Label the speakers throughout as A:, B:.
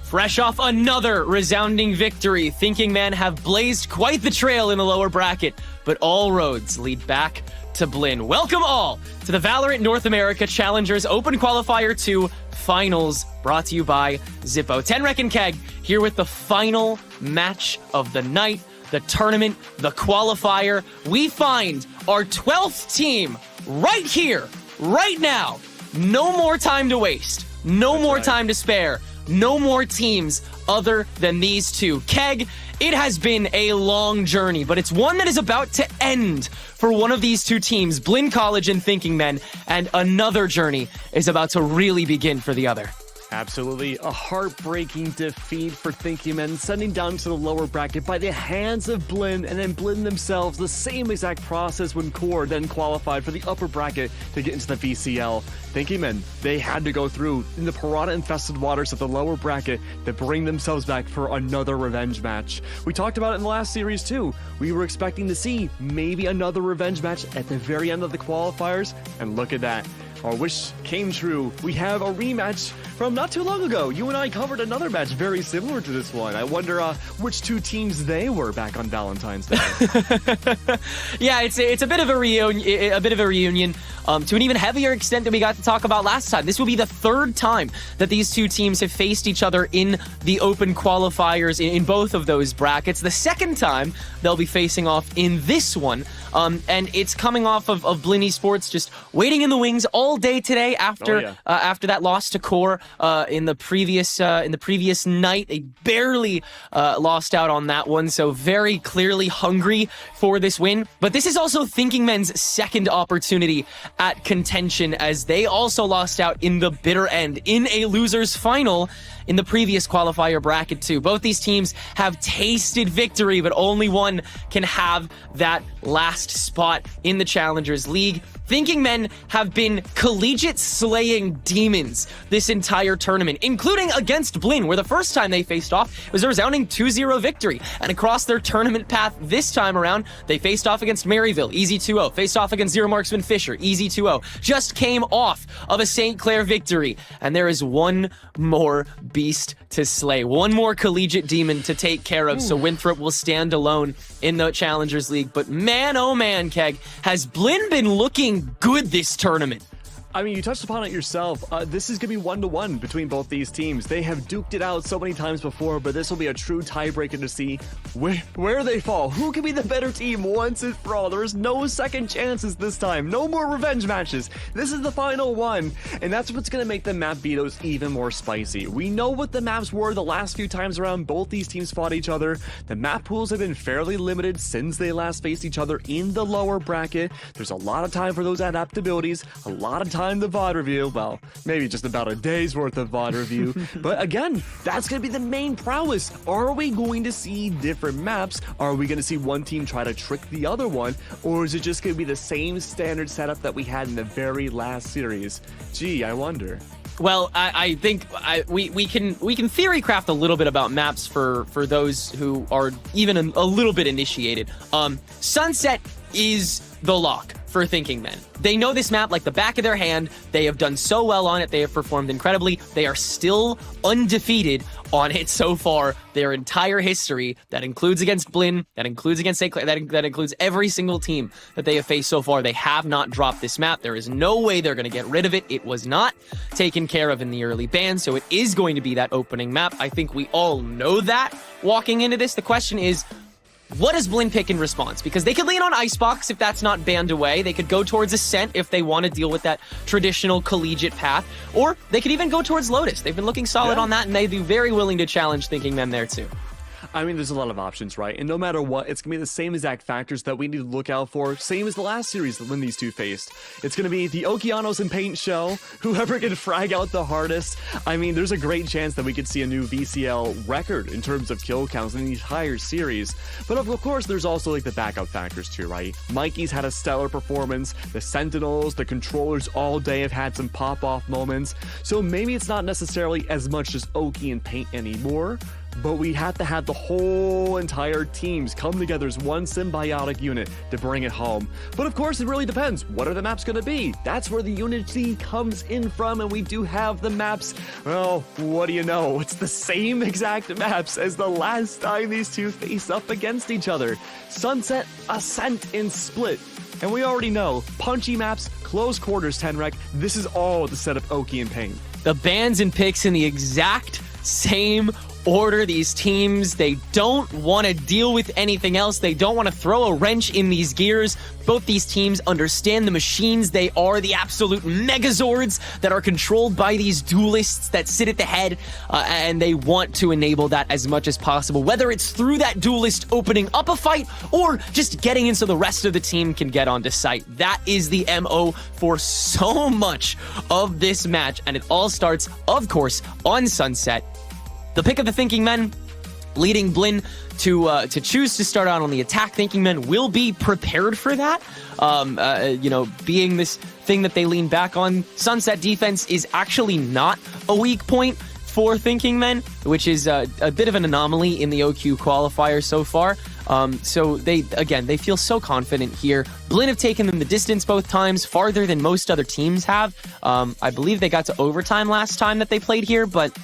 A: Fresh off another resounding victory, Thinking Men have blazed quite the trail in the lower bracket, but all roads lead back to Blinn. Welcome all to the VALORANT North America Challengers Open Qualifier 2 Finals, brought to you by Zippo. Tenrek and Keg here with the final match of the night, the tournament, the qualifier. We find our 12th team right here, right now. No more time to waste. No more time to spare. No more teams other than these two. Keg, it has been a long journey, but it's one that is about to end for one of these two teams, Blinn College and Thinking Men, and another journey is about to really begin for the other.
B: Absolutely. A heartbreaking defeat for Thinking Men, sending down to the lower bracket by the hands of Blinn, and then Blinn themselves, the same exact process when Core then qualified for the upper bracket to get into the VCL. Thinking Men, they had to go through in the piranha-infested waters of the lower bracket to bring themselves back for another revenge match. We talked about it in the last series too. We were expecting to see maybe another revenge match at the very end of the qualifiers, and look at that. Our wish came true. We have a rematch from not too long ago. You and I covered another match very similar to this one. I wonder which two teams they were back on Valentine's Day.
A: Yeah, it's a bit of a reunion. To an even heavier extent than we got to talk about last time. This will be the third time that these two teams have faced each other in the Open Qualifiers in both of those brackets. The second time they'll be facing off in this one. And it's coming off of Blinn Esports just waiting in the wings all day today after after that loss to Core in the previous night. They barely lost out on that one, so very clearly hungry for this win. But this is also Thinking Men's second opportunity at contention, as they also lost out in the bitter end in a losers final in the previous qualifier bracket too. Both these teams have tasted victory, but only one can have that last spot in the Challengers League. Thinking Men have been collegiate slaying demons this entire tournament, including against Blinn, where the first time they faced off, it was a resounding 2-0 victory. And across their tournament path this time around, they faced off against Maryville, easy 2-0. Faced off against Zero Marksman Fisher, easy 2-0. Just came off of a St. Clair victory. And there is one more beast to slay, one more collegiate demon to take care of. So Winthrop will stand alone in the Challengers League. But man, oh man, Keg, has Blinn been looking good this tournament?
B: I mean, you touched upon it yourself. This is going to be 1-1 between both these teams. They have duked it out so many times before, but this will be a true tiebreaker to see where they fall. Who can be the better team once and for all? There is no second chances this time. No more revenge matches. This is the final one, and that's what's going to make the map vetoes even more spicy. We know what the maps were the last few times around both these teams fought each other. The map pools have been fairly limited since they last faced each other in the lower bracket. There's a lot of time for those adaptabilities, a lot of time the VOD review. Well, maybe just about a day's worth of VOD review. But again, that's going to be the main prowess. Are we going to see different maps? Are we going to see one team try to trick the other one? Or is it just going to be the same standard setup that we had in the very last series? Gee, I wonder.
A: Well, I think we can theory craft a little bit about maps for those who are even a little bit initiated. Sunset is the lock for Thinking Men. They know this map like the back of their hand. They have done so well on it. They have performed incredibly. They are still undefeated on it so far. Their entire history, that includes against Blinn, that includes against St. Clair, that includes every single team that they have faced so far. They have not dropped this map. There is no way they're going to get rid of it. It was not taken care of in the early ban, so it is going to be that opening map. I think we all know that walking into this. The question is, what does Blinn pick in response? Because they could lean on Icebox if that's not banned away. They could go towards Ascent if they want to deal with that traditional collegiate path. Or they could even go towards Lotus. They've been looking solid on that, and they'd be very willing to challenge Thinking Men there too.
B: I mean, there's a lot of options, right? And no matter what, it's going to be the same exact factors that we need to look out for, same as the last series when these two faced. It's going to be the Okeanos and Paint show, whoever can frag out the hardest. I mean, there's a great chance that we could see a new VCL record in terms of kill counts in the entire series. But of course, there's also like the backup factors too, right? Mikey's had a stellar performance, the Sentinels, the controllers all day have had some pop-off moments, so maybe it's not necessarily as much just Oki and Paint anymore. but we have to have the whole entire teams come together as one symbiotic unit to bring it home. But of course, it really depends. What are the maps going to be? That's where the unity comes in from, and we do have the maps. Well, what do you know? It's the same exact maps as the last time these two face up against each other. Sunset, Ascent, and Split. And we already know, punchy maps, close quarters, Tenrek, this is all to set up Oki and Pain.
A: The bans and picks in the exact same order. These teams, they don't want to deal with anything else. They don't want to throw a wrench in these gears. Both these teams understand the machines. They are the absolute megazords that are controlled by these duelists that sit at the head, and they want to enable that as much as possible, whether it's through that duelist opening up a fight or just getting in so the rest of the team can get onto site. That is the MO for so much of this match, and it all starts, of course, on Sunset. The pick of the Thinking Men, leading Blinn to choose to start out on the attack. Thinking Men will be prepared for that. Being this thing that they lean back on. Sunset defense is actually not a weak point for Thinking Men, which is a bit of an anomaly in the OQ qualifier so far. So they feel so confident here. Blinn have taken them the distance both times, farther than most other teams have. I believe they got to overtime last time that they played here, but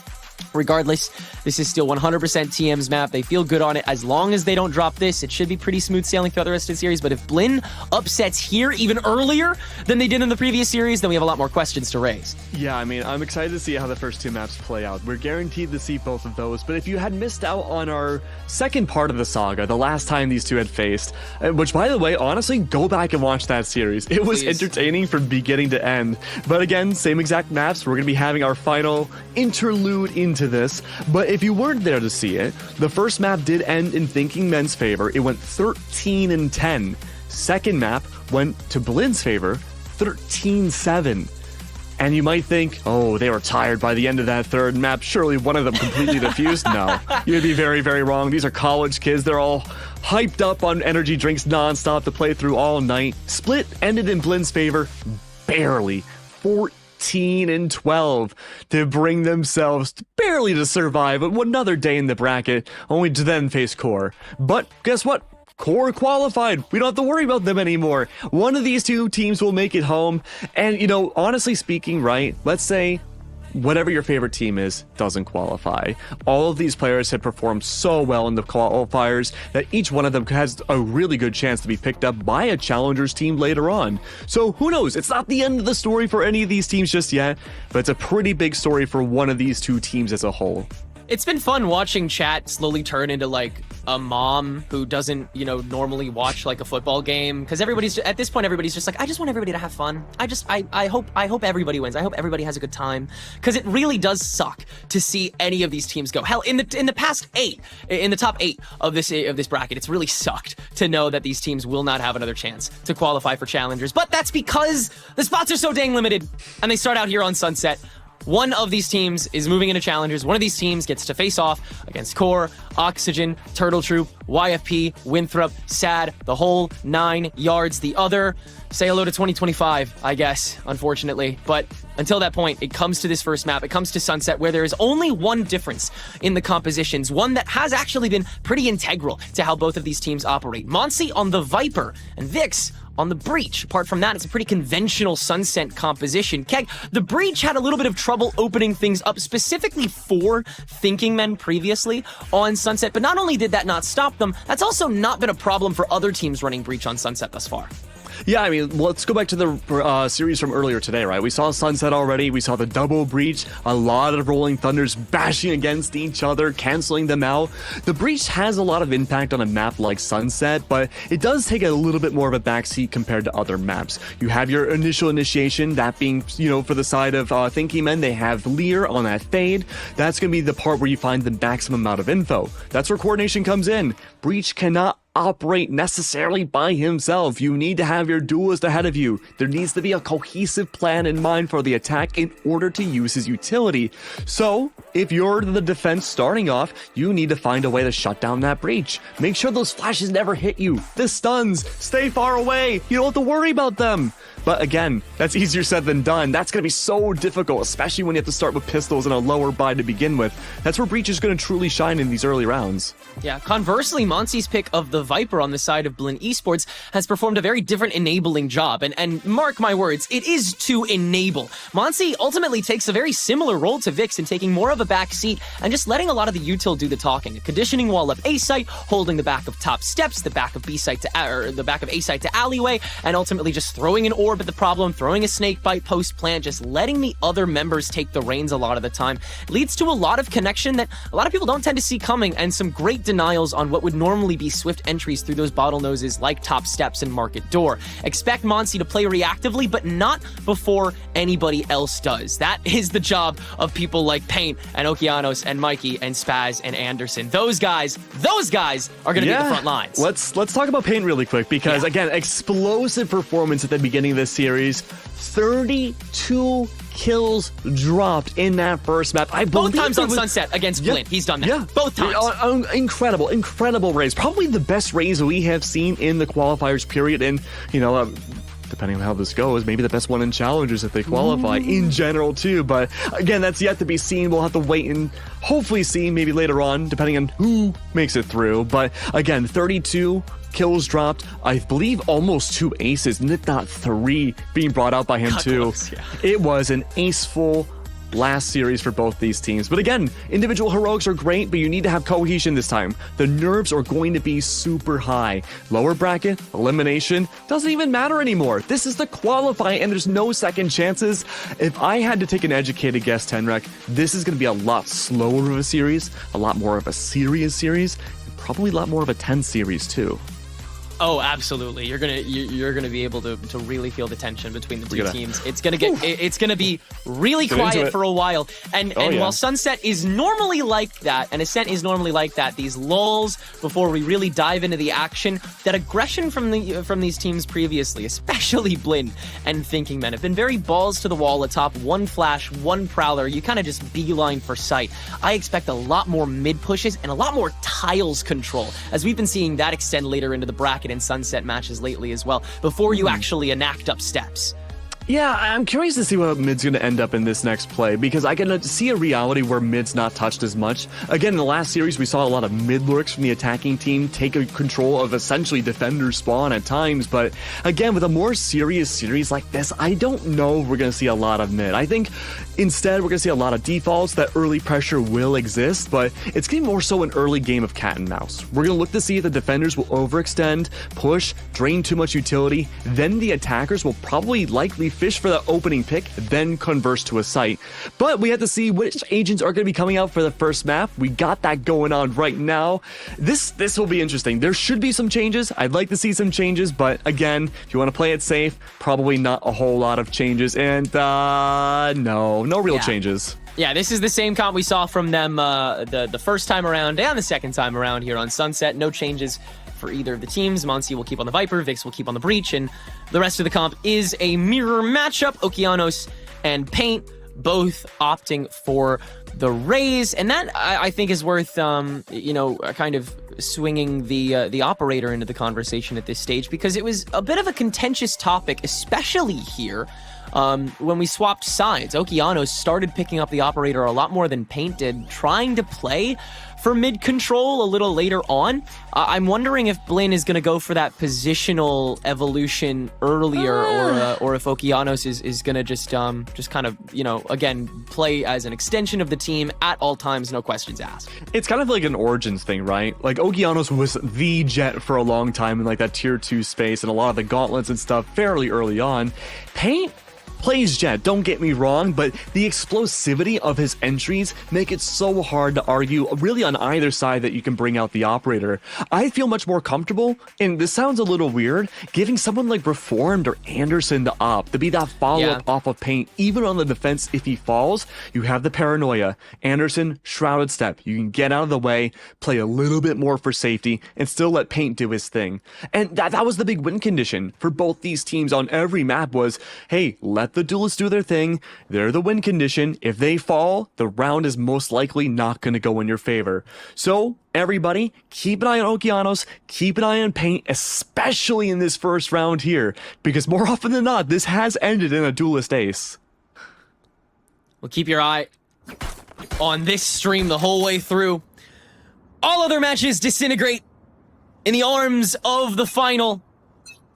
A: regardless, this is still 100% TM's map. They feel good on it. As long as they don't drop this, it should be pretty smooth sailing throughout the rest of the series. But if Blinn upsets here even earlier than they did in the previous series, then we have a lot more questions to raise.
B: Yeah, I mean, I'm excited to see how the first two maps play out. We're guaranteed to see both of those. But if you had missed out on our second part of the saga, the last time these two had faced, which, by the way, honestly, go back and watch that series. It was entertaining from beginning to end. But again, same exact maps. We're going to be having our final interlude into this. But if you weren't there to see it, the first map did end in Thinking Men's favor. It went 13-10. Second map went to Blinn's favor, 13-7. And you might think, oh, they were tired by the end of that third map. Surely one of them completely defused. No, you'd be very, very wrong. These are college kids. They're all hyped up on energy drinks nonstop to play through all night. Split ended in Blinn's favor, barely. 14-12 to bring themselves barely to survive another day in the bracket, only to then face Core. But guess what? Core qualified. We don't have to worry about them anymore. One of these two teams will make it home. And, you know, honestly speaking, right, let's say whatever your favorite team is doesn't qualify. All of these players have performed so well in the qualifiers that each one of them has a really good chance to be picked up by a Challengers team later on. So who knows? It's not the end of the story for any of these teams just yet, but it's a pretty big story for one of these two teams as a whole.
A: It's been fun watching chat slowly turn into like a mom who doesn't, normally watch like a football game, because at this point everybody's just like, I just want everybody to have fun. I hope everybody wins. I hope everybody has a good time, because it really does suck to see any of these teams go. Hell, in the past 8, in the top 8 of this bracket, it's really sucked to know that these teams will not have another chance to qualify for Challengers. But that's because the spots are so dang limited, and they start out here on Sunset. One of these teams is moving into Challengers. One of these teams gets to face off against Core, Oxygen, Turtle Troop, YFP, Winthrop, SAD, the whole 9 yards. The other, say hello to 2025, I guess, unfortunately. But until that point, it comes to this first map. It comes to Sunset, where there is only one difference in the compositions, one that has actually been pretty integral to how both of these teams operate. Monsi on the Viper and Vix on the Breach. Apart from that, it's a pretty conventional Sunset composition. Keg, the Breach had a little bit of trouble opening things up, specifically for Thinking Men previously on Sunset, but not only did that not stop them, that's also not been a problem for other teams running Breach on Sunset thus far.
B: Yeah, I mean, let's go back to the series from earlier today, right? We saw Sunset already. We saw the double Breach, a lot of Rolling Thunders bashing against each other, canceling them out. The Breach has a lot of impact on a map like Sunset, but it does take a little bit more of a backseat compared to other maps. You have your initial initiation, that being, for the side of Thinking Men, they have Lear on that Fade. That's going to be the part where you find the maximum amount of info. That's where coordination comes in. Breach cannot operate necessarily by himself. You need to have your duelist ahead of you. There needs to be a cohesive plan in mind for the attack in order to use his utility. So if you're the defense starting off, you need to find a way to shut down that breach. Make sure those flashes never hit you. The stuns, stay far away. You don't have to worry about them. But again, that's easier said than done. That's going to be so difficult, especially when you have to start with pistols and a lower buy to begin with. That's where Breach is going to truly shine in these early rounds.
A: Yeah, conversely, Monty's pick of the Viper on the side of Blinn Esports has performed a very different enabling job. And mark my words, it is to enable. Monty ultimately takes a very similar role to Vix in taking more of a back seat and just letting a lot of the util do the talking. A conditioning wall up A site, holding the back of top steps, the back of B site to the back of A site to alleyway, and ultimately just throwing an orb at the problem, throwing a snake bite post plant, just letting the other members take the reins a lot of the time leads to a lot of connection that a lot of people don't tend to see coming, and some great denials on what would normally be swift entries through those bottlenoses like top steps and market door. Expect Monty to play reactively, but not before anybody else does. That is the job of people like Paint and Okeanos and Mikey and Spaz and Anderson. Those guys are going to be the front lines.
B: Let's talk about Paint really quick because again, explosive performance at the beginning of this series. 32 kills dropped in that first map.
A: Both times on Sunset against Blinn. He's done that. Yeah. Both times.
B: Incredible raise. Probably the best raise we have seen in the qualifiers period. And, depending on how this goes, maybe the best one in Challengers if they qualify in general too. But again, that's yet to be seen. We'll have to wait and hopefully see maybe later on, depending on who makes it through. But again, 32 kills dropped. I believe almost 2 aces, if not 3, being brought out by him too.
A: Close, yeah.
B: It was an aceful last series for both these teams. But again, individual heroics are great, but you need to have cohesion this time. The nerves are going to be super high. Lower bracket, elimination, doesn't even matter anymore. This is the qualify and there's no second chances. If I had to take an educated guess, Tenrek, this is going to be a lot slower of a series, a lot more of a serious series, and probably a lot more of a 10 series too.
A: Oh, absolutely. You're gonna be able to really feel the tension between the two teams. It's gonna be really quiet for a while. And while Sunset is normally like that, and Ascent is normally like that, these lulls before we really dive into the action, that aggression from these teams previously, especially Blinn and Thinking Men, have been very balls to the wall atop one flash, one prowler. You kind of just beeline for sight. I expect a lot more mid pushes and a lot more tiles control, as we've been seeing that extend later into the bracket and Sunset matches lately as well, before you actually enact up steps.
B: Yeah, I'm curious to see what mid's going to end up in this next play, because I can see a reality where mid's not touched as much. Again, in the lurks series, we saw a lot of mid lurks from the attacking team take control of essentially defender spawn at times, but again, with a more serious series like this, I don't know if we're going to see a lot of mid. I think instead, we're going to see a lot of defaults. That early pressure will exist, but it's going to be more so an early game of cat and mouse. We're going to look to see if the defenders will overextend, push, drain too much utility, then the attackers will probably likely fish for the opening pick, then converse to a site. But we have to see which agents are going to be coming out for the first map. We got that going on right now. This will be interesting. There should be some changes. I'd like to see some changes, but again, if you want to play it safe, probably not a whole lot of changes. And no real changes.
A: Yeah, this is the same comp we saw from them the first time around and the second time around here on Sunset. No changes for either of the teams. Monty will keep on the Viper, Vix will keep on the Breach, and the rest of the comp is a mirror matchup. Okeanos and Paint both opting for the Raze, and that I think is worth kind of swinging the operator into the conversation at this stage, because it was a bit of a contentious topic, especially here. When we swapped sides, Okeanos started picking up the operator a lot more than Paint did, trying to play for mid control a little later on. I'm wondering if Blinn is going to go for that positional evolution earlier, or if Okeanos is going to just kind of, again, play as an extension of the team at all times, no questions asked.
B: It's kind of like an Origins thing, right? Like, Okeanos was the jet for a long time in like that tier 2 space and a lot of the gauntlets and stuff fairly early on. Paint plays Jet, don't get me wrong, but the explosivity of his entries make it so hard to argue really on either side that you can bring out the operator. I feel much more comfortable, and this sounds a little weird, giving someone like Reformed or Anderson the op to be that follow-up off of Paint, even on the defense. If he falls, you have the paranoia. Anderson, Shrouded Step. You can get out of the way, play a little bit more for safety, and still let Paint do his thing. And that was the big win condition for both these teams on every map was, hey, let the duelists do their thing. They're the win condition. If they fall, the round is most likely not going to go in your favor. So, everybody, keep an eye on Okeanos, keep an eye on Paint, especially in this first round here, because more often than not, this has ended in a duelist ace.
A: Well, keep your eye on this stream the whole way through. All other matches disintegrate in the arms of the final.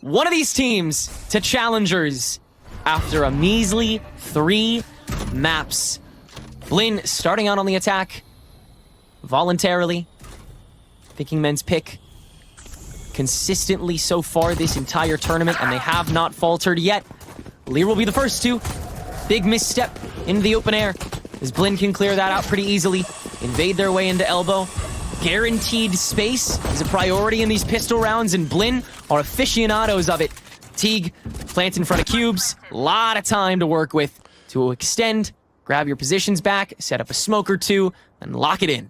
A: One of these teams to challengers after a measly 3 maps. Blinn starting out on the attack voluntarily. Thinking Men's pick consistently so far this entire tournament, and they have not faltered yet. Lear will be the first to. Big misstep into the open air, as Blinn can clear that out pretty easily. Invade their way into elbow. Guaranteed space is a priority in these pistol rounds, and Blinn are aficionados of it. Teague, plant in front of cubes. A lot of time to work with to extend, grab your positions back, set up a smoke or two, and lock it in.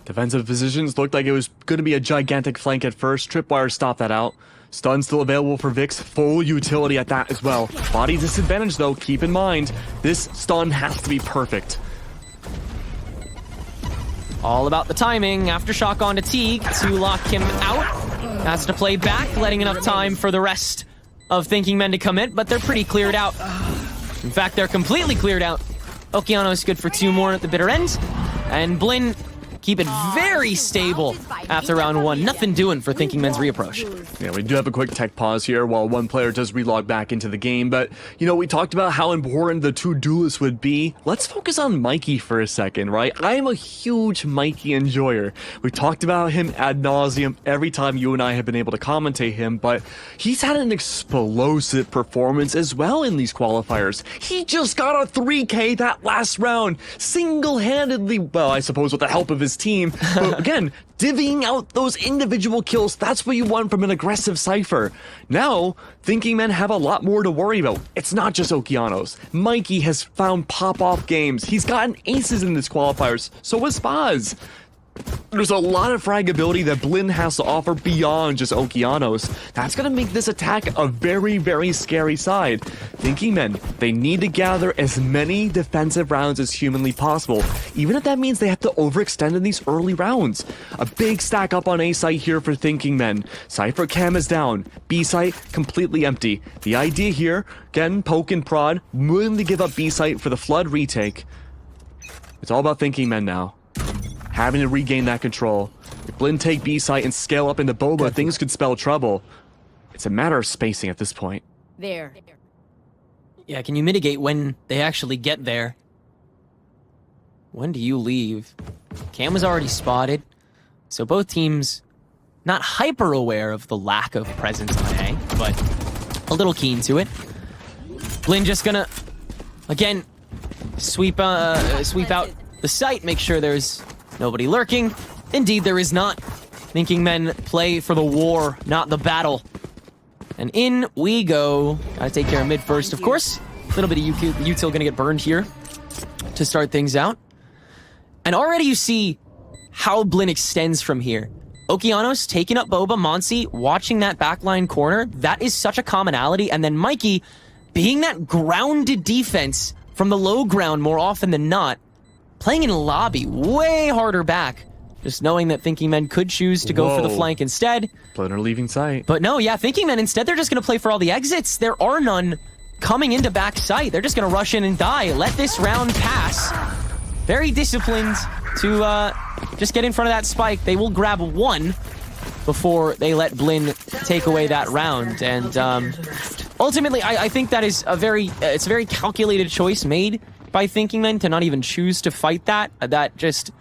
B: Defensive positions looked like it was going to be a gigantic flank at first. Tripwire stopped that out. Stun still available for Vix. Full utility at that as well. Body disadvantage though, keep in mind, this stun has to be perfect.
A: All about the timing. Aftershock onto Teague to lock him out. Has to play back, letting enough time for the rest of Thinking Men to come in, but they're pretty cleared out. In fact, they're completely cleared out. Okeanos good for 2 more at the bitter end. And Blinn keep it very stable after round 1. Nothing doing for Thinking Men's reapproach.
B: Yeah, we do have a quick tech pause here while one player does relog back into the game, but, you know, we talked about how important the 2 duelists would be. Let's focus on Mikey for a second, right? I'm a huge Mikey enjoyer. We talked about him ad nauseum every time you and I have been able to commentate him, but he's had an explosive performance as well in these qualifiers. He just got a 3K that last round, single-handedly, well, I suppose with the help of his team, but again, divvying out those individual kills, that's what you want from an aggressive Cypher. Now, Thinking Men have a lot more to worry about. It's not just Okeanos. Mikey has found pop-off games. He's gotten aces in this qualifiers, so has Spaz. There's a lot of fragability that Blinn has to offer beyond just Okeanos. That's going to make this attack a very, very scary side. Thinking Men, they need to gather as many defensive rounds as humanly possible, even if that means they have to overextend in these early rounds. A big stack up on A site here for Thinking Men. Cypher cam is down. B site completely empty. The idea here, again, poke and prod, willing to give up B site for the Flood retake. It's all about Thinking Men now. Having to regain that control. If Blinn take B site and scale up into Boba, things could spell trouble. It's a matter of spacing at this point.
C: There.
A: Yeah, can you mitigate when they actually get there? When do you leave? Cam was already spotted, so both teams not hyper aware of the lack of presence on A, but a little keen to it. Blinn just gonna, again, sweep out the site, make sure there's nobody lurking. Indeed, there is not. Thinking Men play for the war, not the battle. And in we go. Gotta take care of mid first, of course. A little bit of util gonna get burned here to start things out. And already you see how Blinn extends from here. Okeanos taking up Boba, Monsi watching that backline corner. That is such a commonality. And then Mikey being that grounded defense from the low ground more often than not. Playing in lobby, way harder back. Just knowing that Thinking Men could choose to go for the flank instead.
B: Blunner leaving sight.
A: But no, yeah, Thinking Men, instead they're just going to play for all the exits. There are none coming into back sight. They're just going to rush in and die. Let this round pass. Very disciplined to just get in front of that spike. They will grab 1 before they let Blinn take away that round. And ultimately, I think that is it's a very calculated choice made by Thinking Men to not even choose to fight that. That just,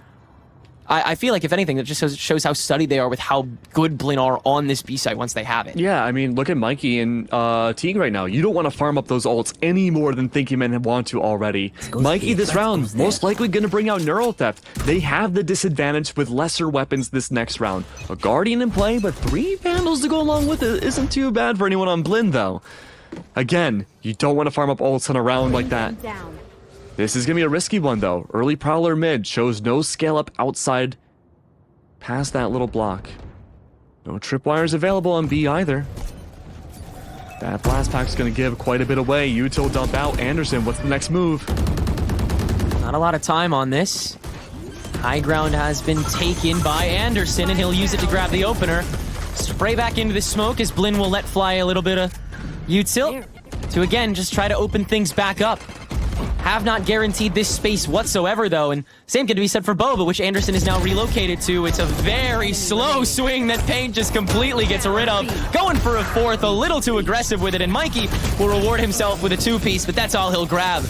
A: I feel like if anything, that just shows how studied they are with how good Blinn are on this B site once they have it.
B: Yeah, I mean, look at Mikey and Teague right now. You don't want to farm up those ults any more than Thinking Men want to already. Mikey this round, most likely going to bring out Neural Theft. They have the disadvantage with lesser weapons this next round. A Guardian in play, but 3 Vandals to go along with it isn't too bad for anyone on Blinn, though. Again, you don't want to farm up ults in a round like that. This is going to be a risky one, though. Early Prowler mid shows no scale up outside past that little block. No tripwires available on B either. That blast pack's gonna give quite a bit away. Util dump out. Anderson, what's the next move?
A: Not a lot of time on this. High ground has been taken by Anderson, and he'll use it to grab the opener. Spray back into the smoke as Blinn will let fly a little bit of Util to, again, just try to open things back up. Have not guaranteed this space whatsoever, though, and same can be said for Boba, which Anderson is now relocated to. It's a very slow swing that Paint just completely gets rid of. Going for a fourth, a little too aggressive with it, and Mikey will reward himself with a two-piece, but that's all he'll grab.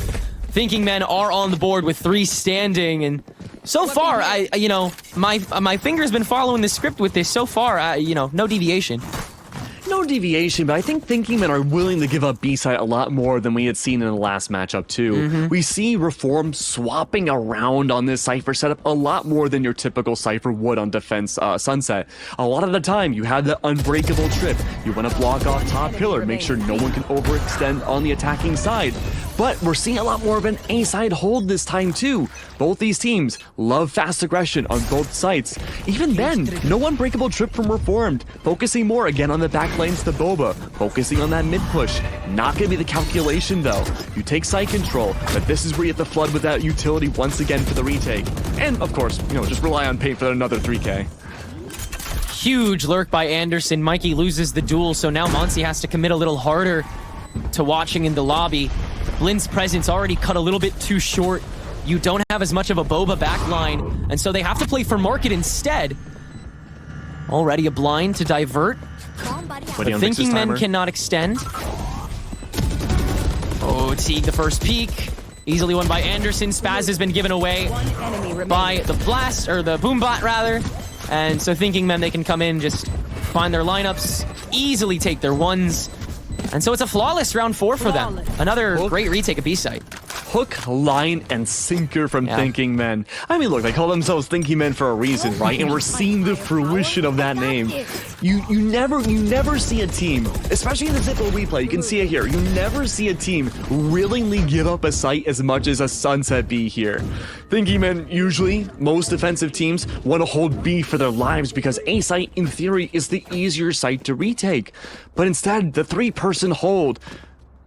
A: Thinking Men are on the board with 3 standing, and so far, my finger's been following the script with this. So far, no deviation.
B: No deviation, but I think Thinking Men are willing to give up B-side a lot more than we had seen in the last matchup, too. We see Reform swapping around on this Cypher setup a lot more than your typical Cypher would on Defense Sunset. A lot of the time, you have the unbreakable trip. You want to block off top pillar, make sure no one can overextend on the attacking side. But we're seeing a lot more of an A-side hold this time, too. Both these teams love fast aggression on both sides. Even then, no unbreakable trip from Reformed. Focusing more again on the back lanes to Boba. Focusing on that mid push. Not going to be the calculation, though. You take side control, but this is where you have to flood with that utility once again for the retake. And, of course, just rely on Paint for another 3K.
A: Huge lurk by Anderson. Mikey loses the duel, so now Monsi has to commit a little harder to watching in the lobby. Blinn's presence already cut a little bit too short. You don't have as much of a Boba backline, and so they have to play for market instead. Already a blind to divert. The Thinking Men cannot extend. Oh, Teague the first peek. Easily won by Anderson. Spaz has been given away by the blast, or the boombot rather. And so Thinking Men, they can come in, just find their lineups, easily take their ones. And so it's a flawless round 4 for them. Another great retake of B-side.
B: Hook, line, and sinker from Thinking Men. I mean, look, they call themselves Thinking Men for a reason, right? And we're seeing the fruition of that name. You never see a team, especially in the Zippo replay, you can see it here. You never see a team willingly give up a site as much as a Sunset B here. Thinking Men, usually, most defensive teams want to hold B for their lives because A site, in theory, is the easier site to retake. But instead, the 3-person hold.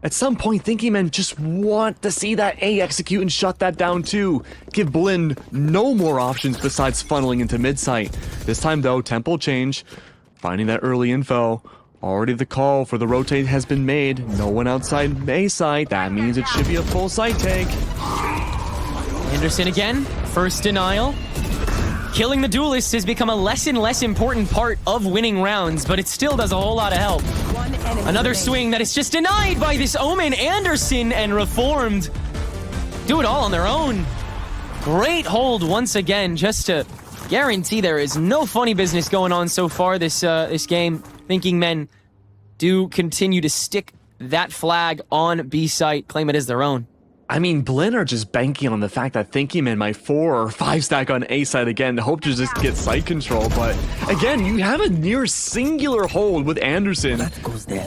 B: At some point, Thinking Men just want to see that A execute and shut that down too. Give Blinn no more options besides funneling into mid-site. This time though, tempo change. Finding that early info. Already the call for the rotate has been made. No one outside A site. That means it should be a full site take.
A: Anderson again, first denial. Killing the duelist has become a less and less important part of winning rounds, but it still does a whole lot of help. Another swing that is just denied by this Omen. Anderson and Reformed do it all on their own. Great hold once again, just to guarantee there is no funny business going on so far this game. Thinking Men do continue to stick that flag on B site, claim it as their own.
B: I mean, Blinn are just banking on the fact that Thinking Men might 4 or 5 stack on A side again to hope to just get site control. But again, you have a near singular hold with Anderson,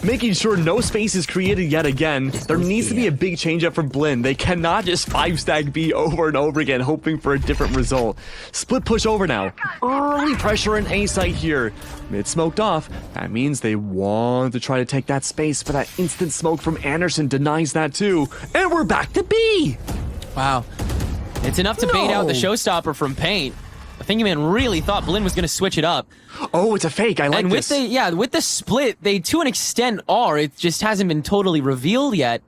B: making sure no space is created yet again. There needs to be a big change up from Blinn. They cannot just 5 stack B over and over again, hoping for a different result. Split push over now. Early pressure in A site here. Mid smoked off. That means they want to try to take that space, but that instant smoke from Anderson denies that too. And we're back to B.
A: Wow. It's enough to bait out the showstopper from Paint. I think Man really thought Blinn was going to switch it up.
B: Oh, it's a fake. I like this.
A: And with the split, they to an extent are. It just hasn't been totally revealed yet.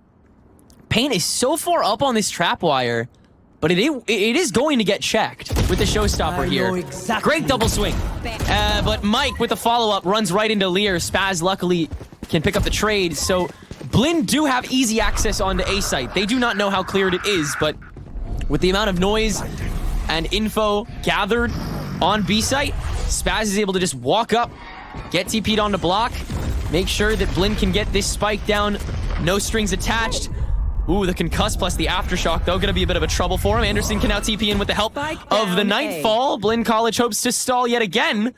A: Paint is so far up on this trap wire, but it is going to get checked with the showstopper here. Exactly. Great double swing. But Mike with the follow-up runs right into Lear. Spaz luckily can pick up the trade, so Blinn do have easy access onto A site. They do not know how cleared it is, but with the amount of noise and info gathered on B site, Spaz is able to just walk up, get TP'd on the block, make sure that Blinn can get this spike down, no strings attached. Ooh, the concuss plus the aftershock, though, gonna be a bit of a trouble for him. Anderson can now TP in with the help of the Nightfall. Blinn College hopes to stall yet again.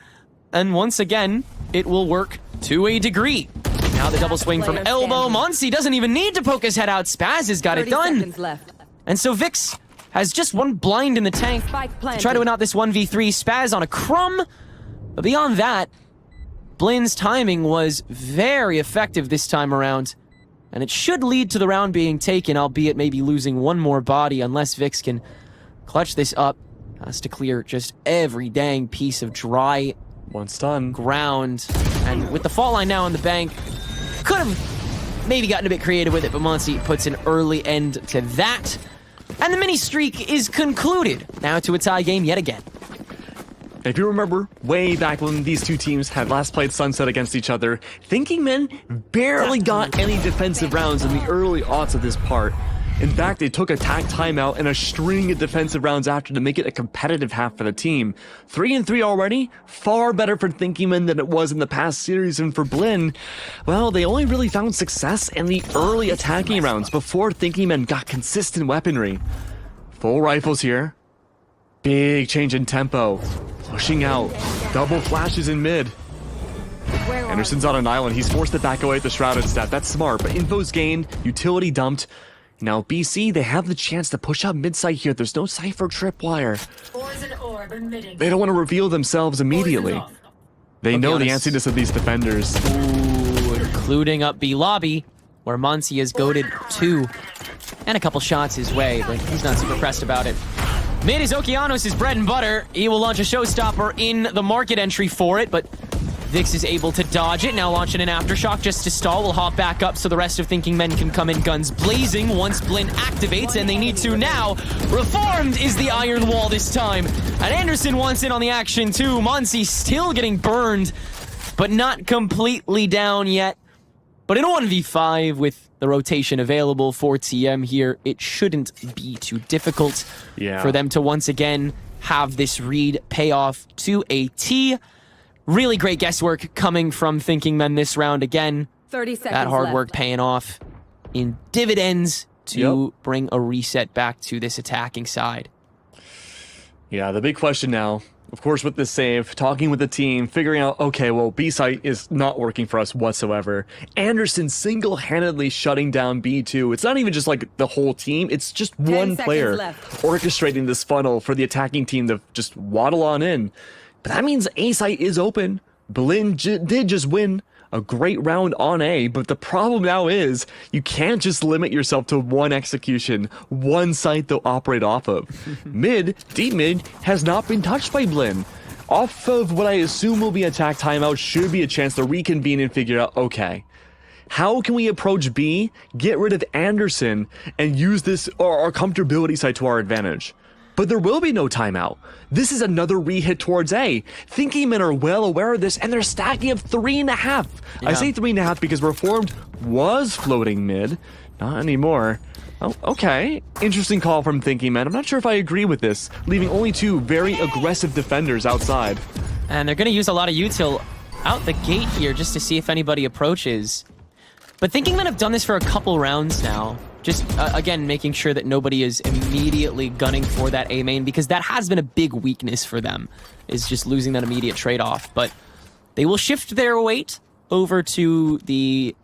A: And once again, it will work to a degree. Now the double swing from elbow. Monsi doesn't even need to poke his head out. Spaz has got it done. And so Vix has just one blind in the tank to try to win out this 1v3. Spaz on a crumb. But beyond that, Blin's timing was very effective this time around, and it should lead to the round being taken, albeit maybe losing one more body unless Vix can clutch this up. Has to clear just every dang piece of dry
B: Once done.
A: ground. And with the fault line now on the bank, could have maybe gotten a bit creative with it, but Monsi puts an early end to that. And the mini streak is concluded. Now to a tie game yet again.
B: If you remember, way back when these two teams had last played Sunset against each other, Thinking Men barely got any defensive rounds in the early aughts of this part. In fact, they took a tack timeout and a string of defensive rounds after to make it a competitive half for the team. 3-3 already, far better for Thinking Men than it was in the past series, and for Blin, well, they only really found success in the early attacking rounds before Thinking Men got consistent weaponry. Full rifles here. Big change in tempo. Pushing out. Double flashes in mid. Anderson's on an island. He's forced to back away at the Shrouded step. That's smart, but info's gained. Utility dumped. Now BC, they have the chance to push up mid-site here. There's no Cypher tripwire. They don't want to reveal themselves immediately. They know the antsiness of these defenders.
A: Ooh, including up B lobby, where Monsi has goaded 2 and a couple shots his way, but he's not super pressed about it. Mid is Okeanos' bread and butter. He will launch a showstopper in the market entry for it, but Vix is able to dodge it, now launching an aftershock just to stall. Will hop back up so the rest of Thinking Men can come in guns blazing once Blin activates, and they need to now. Reformed is the iron wall this time. And Anderson wants in on the action too. Monsi still getting burned, but not completely down yet. But in a 1v5 with the rotation available for TM here, it shouldn't be too difficult for them to once again have this read pay off to a T. Really great guesswork coming from Thinking Men this round again.
C: 30 seconds
A: that hard
C: left.
A: work paying off in dividends to bring a reset back to this attacking side.
B: Yeah, the big question now, of course, with this save, talking with the team, figuring out, okay, well, B-site is not working for us whatsoever. Anderson single-handedly shutting down B2. It's not even just like the whole team, it's just one player orchestrating this funnel for the attacking team to just waddle on in. But that means A-site is open. Blin did just win a great round on A, but the problem now is you can't just limit yourself to one execution, one site they'll operate off of. Mid, deep mid, has not been touched by Blin. Off of what I assume will be attack timeout should be a chance to reconvene and figure out, okay, how can we approach B, get rid of Anderson, and use this our comfortability side to our advantage? But there will be no timeout. This is another re-hit towards A. Thinking Men are well aware of this, and they're stacking up 3.5. I say 3.5 because Reformed was floating mid. Not anymore. Oh, okay. Interesting call from Thinking Men. I'm not sure if I agree with this, leaving only 2 very aggressive defenders outside.
A: And they're going to use a lot of util out the gate here just to see if anybody approaches. But Thinking Men have done this for a couple rounds now. Just, again, making sure that nobody is immediately gunning for that A main, because that has been a big weakness for them, is just losing that immediate trade-off. But they will shift their weight over to the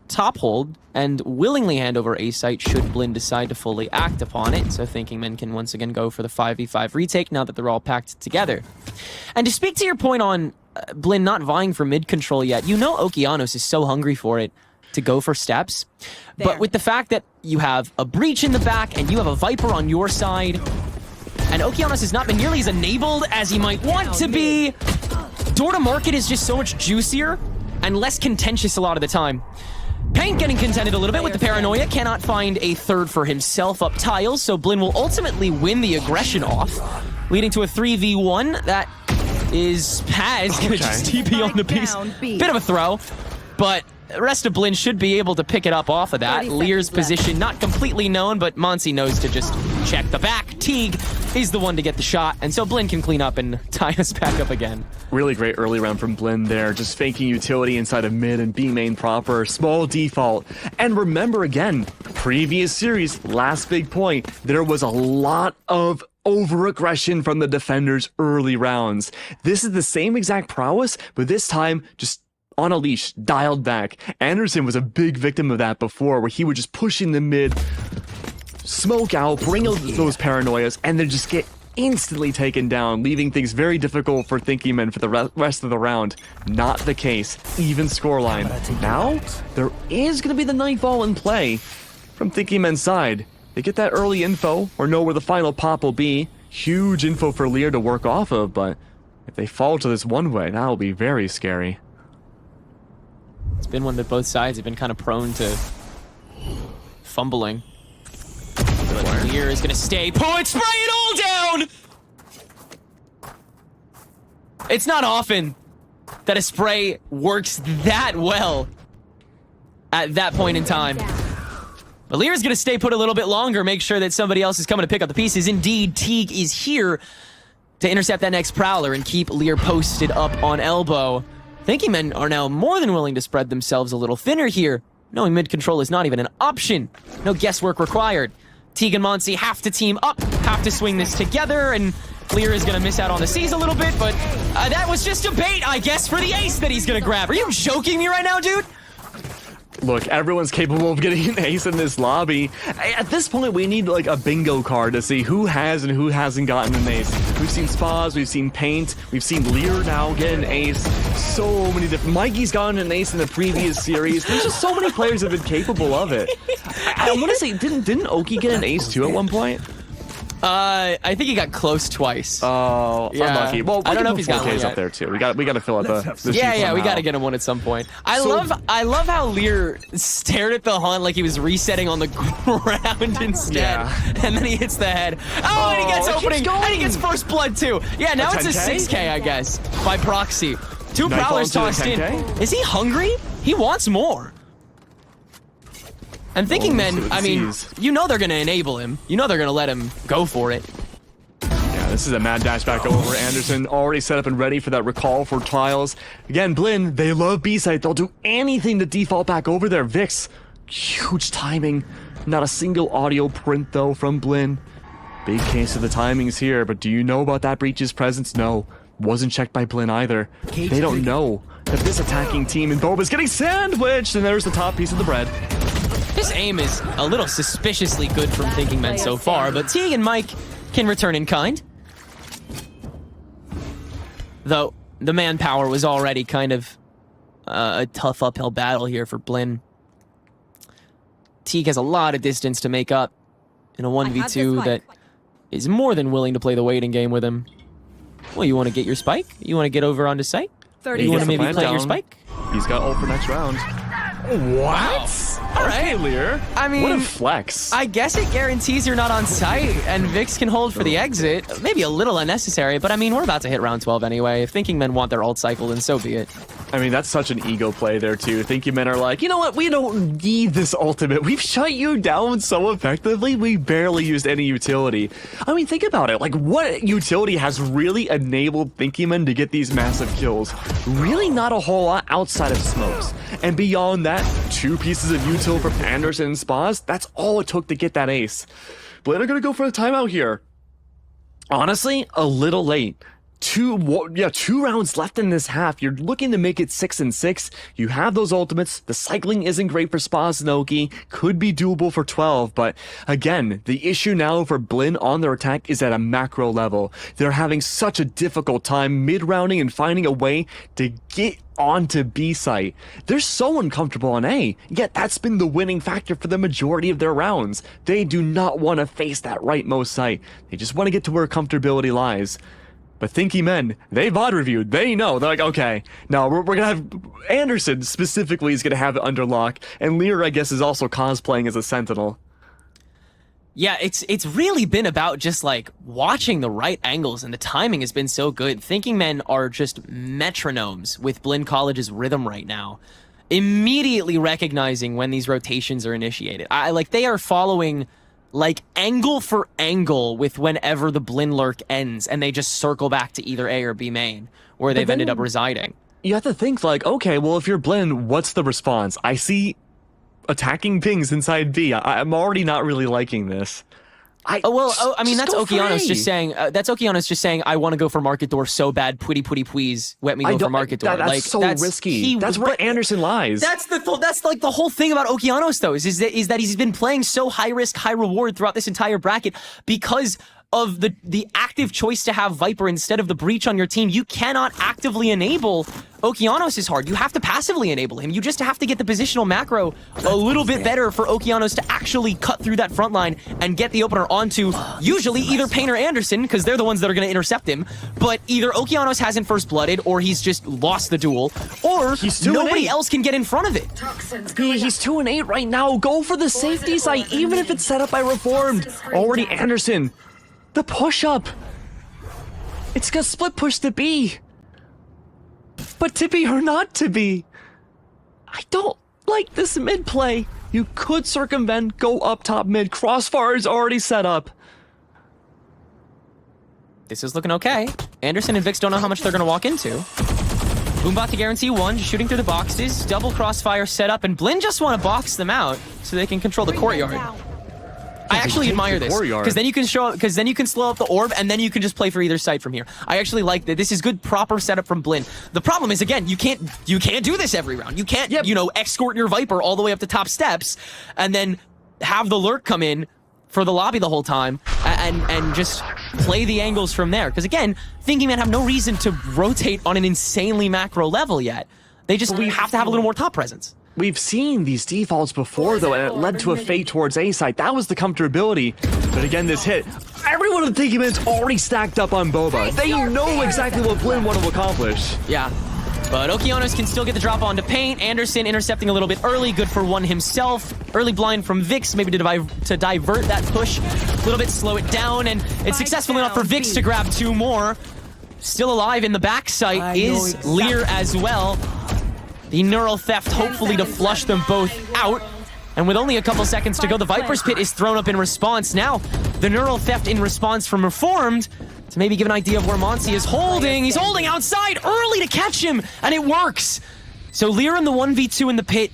A: top hold and willingly hand over A site should Blin decide to fully act upon it. So Thinking Men can once again go for the 5v5 retake now that they're all packed together. And to speak to your point on Blin not vying for mid control yet, you know Okeanos is so hungry for it to go for steps. But with the fact that you have a breach in the back and you have a Viper on your side, and Okeanos has not been nearly as enabled as he might want to be, door to market is just so much juicier and less contentious a lot of the time. Paint getting contented a little bit with the paranoia, cannot find a third for himself up tiles, so Blin will ultimately win the aggression off, leading to a 3v1 that is Paz gonna just TP on the piece. Bit of a throw, but the rest of Blin should be able to pick it up off of that. Lear's position not completely known, but Monsi knows to just check the back. Teague is the one to get the shot, and so Blin can clean up and tie us back up again.
B: Really great early round from Blin there, just faking utility inside of mid and B main proper, small default. And remember again, previous series, last big point, there was a lot of over-aggression from the defenders early rounds. This is the same exact prowess, but this time just on a leash, dialed back. Anderson was a big victim of that before, where he would just push in the mid, smoke out, bring out those paranoias, and then just get instantly taken down, leaving things very difficult for Thinking Men for the rest of the round. Not the case. Even scoreline. Now, there is going to be the Nightfall in play from Thinking Men's side. They get that early info or know where the final pop will be. Huge info for Lear to work off of, but if they fall to this one way, that'll be very scary.
A: It's been one that both sides have been kind of prone to fumbling. But Lear is going to stay put, spray it all down! It's not often that a spray works that well at that point in time. But Lear's going to stay put a little bit longer, make sure that somebody else is coming to pick up the pieces. Indeed, Teague is here to intercept that next Prowler and keep Lear posted up on elbow. Thinking Men are now more than willing to spread themselves a little thinner here, knowing mid-control is not even an option. No guesswork required. Teague and Monsi have to team up, have to swing this together, and Lear is going to miss out on the C's a little bit, but that was just a bait, I guess, for the ace that he's going to grab. Are you joking me right now, dude?
B: Look, everyone's capable of getting an ace in this lobby. At this point, we need like a bingo card to see who has and who hasn't gotten an ace. We've seen Spas, we've seen Paint, we've seen Lear now get an ace. So many different... Mikey's gotten an ace in the previous series. There's just so many players that have been capable of it. I want to say, didn't Oki get an ace too at one point?
A: I think he got close twice.
B: Oh, yeah. Unlucky. Well,
A: I don't know if he's got one
B: yet. Up there too. We got to fill out the
A: yeah, we got to get him one at some point. I love how Lear stared at the Hunt like he was resetting on the ground instead, and then he hits the head. Oh, and he gets opening, and he gets first blood too. Yeah, now it's a 6K, I guess, by proxy. Two Prowlers tossed in. Is he hungry? He wants more. And Thinking Men, I mean, you know they're going to enable him. You know they're going to let him go for it.
B: Yeah, this is a mad dash back over. Anderson already set up and ready for that recall for trials. Again, Blinn, they love B-site. They'll do anything to default back over there. Vix, huge timing. Not a single audio print, though, from Blinn. Big case of the timings here, but do you know about that breach's presence? No. Wasn't checked by Blinn either. They don't know that this attacking team in Boba's getting sandwiched, and there's the top piece of the bread.
A: His aim is a little suspiciously good from Thinking Men so far, but Teague and Mike can return in kind. Though, the manpower was already kind of a tough uphill battle here for Blinn. Teague has a lot of distance to make up in a 1v2 that is more than willing to play the waiting game with him. Well, you want to get your spike? You want to get over onto site? You want to maybe plant your spike?
B: He's got ult for next round. What?
A: All right,
B: Lear.
A: I mean,
B: what a flex.
A: I guess it guarantees you're not on site, and Vix can hold for the exit. Maybe a little unnecessary, but I mean, we're about to hit round 12 anyway. If Thinking Men want their ult cycle, then so be it.
B: I mean, that's such an ego play there, too. Thinking Men are like, you know what? We don't need this ultimate. We've shut you down so effectively, we barely used any utility. I mean, think about it. Like, what utility has really enabled Thinking Men to get these massive kills? Really not a whole lot outside of smokes. And beyond that, 2 pieces of util from Anderson and Spas, that's all it took to get that ace. Blinn are going to go for a timeout here. Honestly, a little late. 2 rounds left in this half. You're looking to make it 6 and 6. You have those ultimates. The cycling isn't great for Spas and Oki. Could be doable for 12, but again, the issue now for Blinn on their attack is at a macro level. They're having such a difficult time mid-rounding and finding a way to get onto B site. They're so uncomfortable on A, yet that's been the winning factor for the majority of their rounds. They do not want to face that rightmost site. They just want to get to where comfortability lies. But Thinking Men, they VOD reviewed. They know. They're like, okay, now we're going to have... Anderson specifically is going to have it under lock. And Lear, I guess, is also cosplaying as a Sentinel.
A: Yeah, it's really been about just, like, watching the right angles, and the timing has been so good. Thinking Men are just metronomes with Blinn College's rhythm right now. Immediately recognizing when these rotations are initiated. They are following... like angle for angle with whenever the Blinn lurk ends, and they just circle back to either A or B main, where they've ended up residing.
B: You have to think like, okay, well, if you're Blinn, what's the response? I see attacking pings inside B. I'm already not really liking this. I mean, that's Okeanos just saying. I want to go for market door so bad. Pwitty please, let me go for market door. That's so risky. That's where Anderson lies.
A: That's like the whole thing about Okeanos though. Is that he's been playing so high risk, high reward throughout this entire bracket because of the active choice to have Viper instead of the Breach on your team, you cannot actively enable Okeanos' hard. You have to passively enable him. You just have to get the positional macro a little bit better for Okeanos to actually cut through that front line and get the opener onto usually either Payne or Anderson, because they're the ones that are going to intercept him. But either Okeanos hasn't first blooded, or he's just lost the duel, or nobody else can get in front of it.
B: He's 2-8 right now. Go for the safety site, even if it's set up by Reformed. Already Anderson. The push-up. It's a split push to B. But to be or not to be, I don't like this mid play. You could circumvent, go up top mid. Crossfire is already set up.
A: This is looking okay. Anderson and Vix don't know how much they're going to walk into. Boombot to guarantee one, just shooting through the boxes. Double crossfire set up, and Blinn just want to box them out so they can control the courtyard. I actually admire this, because then you can slow up the orb, and then you can just play for either side from here. I actually like that. This is good, proper setup from Blinn. The problem is, again, you can't do this every round. You can't, escort your Viper all the way up the top steps, and then have the lurk come in for the lobby the whole time, and just play the angles from there. Because again, Thinking Man have no reason to rotate on an insanely macro level yet. They just have to have a little more top presence.
B: We've seen these defaults before, though, and it led to a fade towards A side. That was the comfortability. But again, this hit. Everyone in the Thinking Man's already stacked up on Boba. They know exactly what Blinn want to accomplish.
A: Yeah. But Okeanos can still get the drop onto Paint. Anderson intercepting a little bit early. Good for one himself. Early blind from Vix, maybe to divert that push a little bit, slow it down. And it's successful enough for Vix to grab two more. Still alive in the back site is Lear as well. The Neural Theft hopefully to flush them both out. And with only a couple seconds to go, the Viper's Pit is thrown up in response. Now, the Neural Theft in response from Reformed to maybe give an idea of where Monsi is holding. He's holding outside early to catch him, and it works. So Lear in the 1v2 in the pit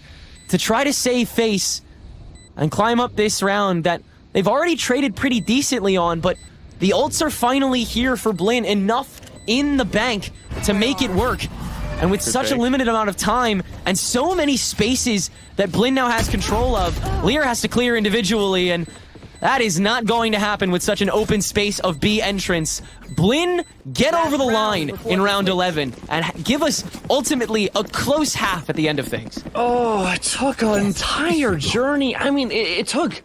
A: to try to save face and climb up this round that they've already traded pretty decently on, but the ults are finally here for Blinn, enough in the bank to make it work. And with such a limited amount of time and so many spaces that Blinn now has control of, Lear has to clear individually, and that is not going to happen with such an open space of B entrance. Blinn, get over the line in round 11 and give us ultimately a close half at the end of things.
B: Oh, it took an entire journey. I mean, it took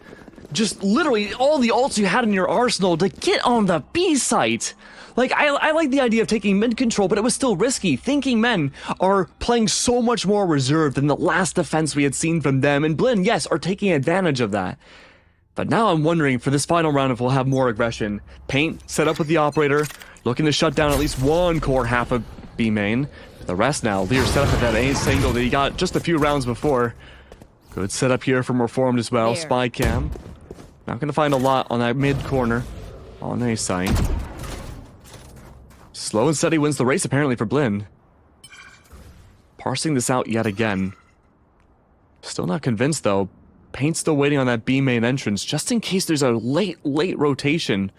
B: just literally all the ults you had in your arsenal to get on the B site. Like, I like the idea of taking mid control, but it was still risky. Thinking Men are playing so much more reserved than the last defense we had seen from them, and Blinn, yes, are taking advantage of that. But now I'm wondering for this final round if we'll have more aggression. Paint set up with the operator, looking to shut down at least one core half of B main. The rest now, Lear set up at that A single that he got just a few rounds before. Good setup here from Reformed as well. Spy cam. Not going to find a lot on that mid corner on A side. Slow and steady wins the race apparently for Blinn. Parsing this out yet again. Still not convinced though. Paint's still waiting on that B main entrance just in case there's a late rotation.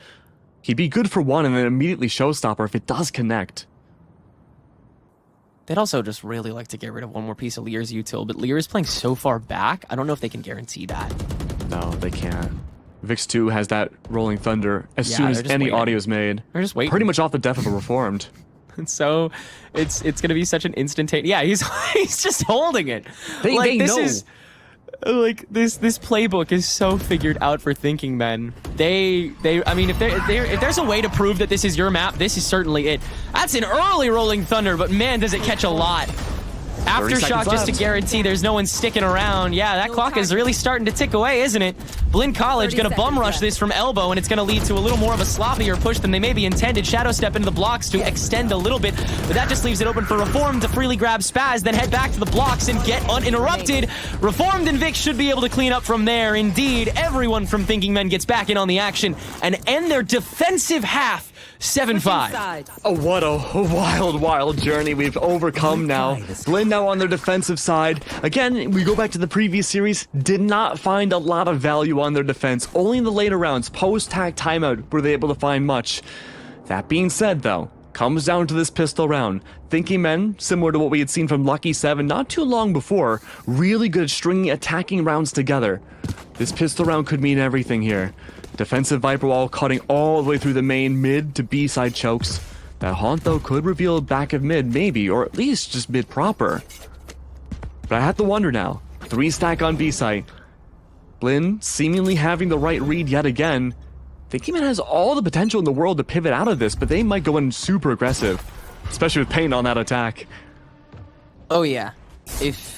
B: He'd be good for one and then immediately showstopper if it does connect.
A: They'd also just really like to get rid of one more piece of Lear's util, but Lear is playing so far back, I don't know if they can guarantee that.
B: No, they can't. Vix 2 has that Rolling Thunder as soon as any audio is made.
A: They're just waiting.
B: Pretty much off the death of a Reformed.
A: So it's going to be such an instantaneous... Yeah, he's just holding it.
B: They know.
A: This playbook is so figured out for Thinking Men. I mean, if there's a way to prove that this is your map, this is certainly it. That's an early Rolling Thunder, but man, does it catch a lot. Aftershock just to guarantee there's no one sticking around. Yeah, that clock is really starting to tick away, isn't it? Blinn College gonna bum rush this from elbow, and it's gonna lead to a little more of a sloppier push than they maybe intended. Shadow step into the blocks to extend a little bit, but that just leaves it open for Reformed to freely grab Spaz, then head back to the blocks and get uninterrupted. Reformed and Vix should be able to clean up from there. Indeed, everyone from Thinking Men gets back in on the action and end their defensive half 7-5.
B: Oh, what a wild journey we've overcome now. Blinn now on their defensive side. Again, we go back to the previous series, did not find a lot of value on their defense. Only in the later rounds, post-tag timeout, were they able to find much. That being said, though, comes down to this pistol round. Thinking Men, similar to what we had seen from Lucky 7 not too long before, really good at stringing attacking rounds together. This pistol round could mean everything here. Defensive Viper Wall cutting all the way through the main, mid to B side chokes. That haunt, though, could reveal back of mid, maybe, or at least just mid proper. But I have to wonder now. 3 stack on B site. Blinn seemingly having the right read yet again. Thinking Man has all the potential in the world to pivot out of this, but they might go in super aggressive, especially with Paint on that attack.
A: Oh yeah. If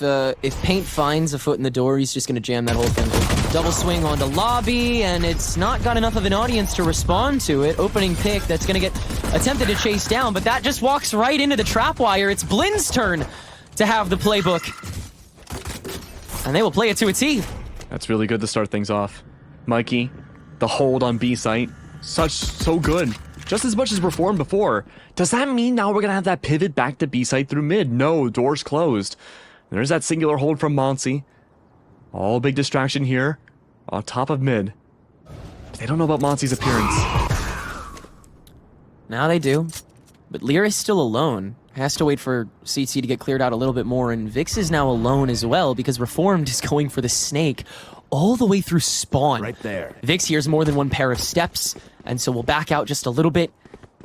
A: Paint finds a foot in the door, he's just gonna jam that whole thing. Double swing onto lobby, and it's not got enough of an audience to respond to it. Opening pick that's gonna get attempted to chase down, but that just walks right into the trap wire. It's Blinn's turn to have the playbook. And they will play it to a T.
B: That's really good to start things off. Mikey, the hold on B site, so good. Just as much as Reformed before. Does that mean now we're gonna have that pivot back to B site through mid? No, doors closed. There's that singular hold from Monsi. All big distraction here on top of mid. But they don't know about Monsi's appearance.
A: Now they do. But Lear is still alone. Has to wait for CT to get cleared out a little bit more, and Vix is now alone as well because Reformed is going for the snake all the way through spawn.
C: Right there.
A: Vix hears more than one pair of steps, and so we'll back out just a little bit.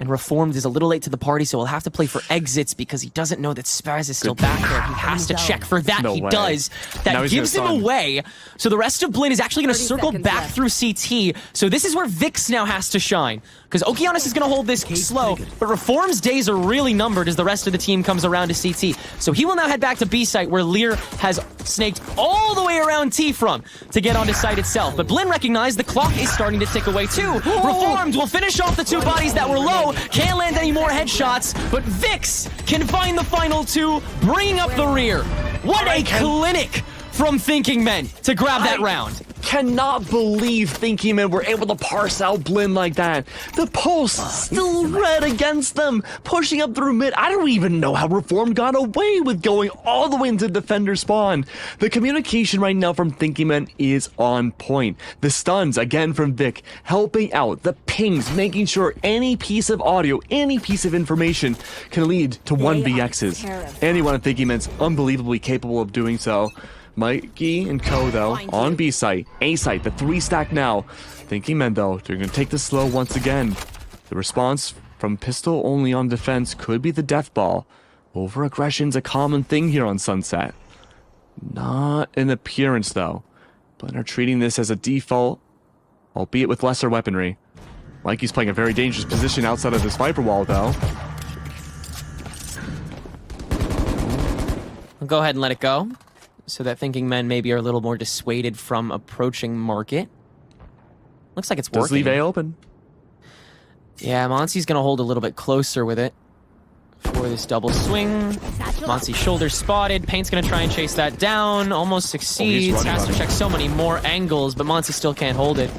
A: And Reformed is a little late to the party, so he'll have to play for exits because he doesn't know that Spaz is still back there. He has to check for that.
B: No
A: he
B: way.
A: does. That gives him away. So the rest of Blinn is actually going to circle back through CT. So this is where Vix now has to shine. Because Okeanos is going to hold this slow, but Reform's days are really numbered as the rest of the team comes around to CT. So he will now head back to B site, where Lear has snaked all the way around T from to get onto site itself. But Blinn recognized the clock is starting to tick away too. Reformed will finish off the 2 bodies that were low. Can't land any more headshots, but Vix can find the final 2, bringing up the rear. What a clinic from Thinking Men to grab that round.
B: Cannot believe Thinking Men were able to parse out Blinn like that. The pulse still red against them, pushing up through mid. I don't even know how Reform got away with going all the way into defender spawn. The communication right now from Thinking Men is on point. The stuns again from Vic, helping out. The pings, making sure any piece of audio, any piece of information can lead to 1vx's. Anyone at Thinking Men's unbelievably capable of doing so. Mikey and Co, though, on B site. A site, the 3 stack now. Thinking Men, though, they're going to take the slow once again. The response from Pistol only on defense could be the death ball. Over-aggression's a common thing here on Sunset. Not an appearance, though. Blinn are treating this as a default, albeit with lesser weaponry. Mikey's playing a very dangerous position outside of this Viper wall, though.
A: I'll go ahead and let it go, so that Thinking Men maybe are a little more dissuaded from approaching market. Looks like it's working.
B: Just leave A open.
A: Yeah, Monsi's gonna hold a little bit closer with it for this double swing. Monsi shoulder spotted. Paint's gonna try and chase that down. Almost succeeds. Has to check so many more angles, but Monsi still can't hold it.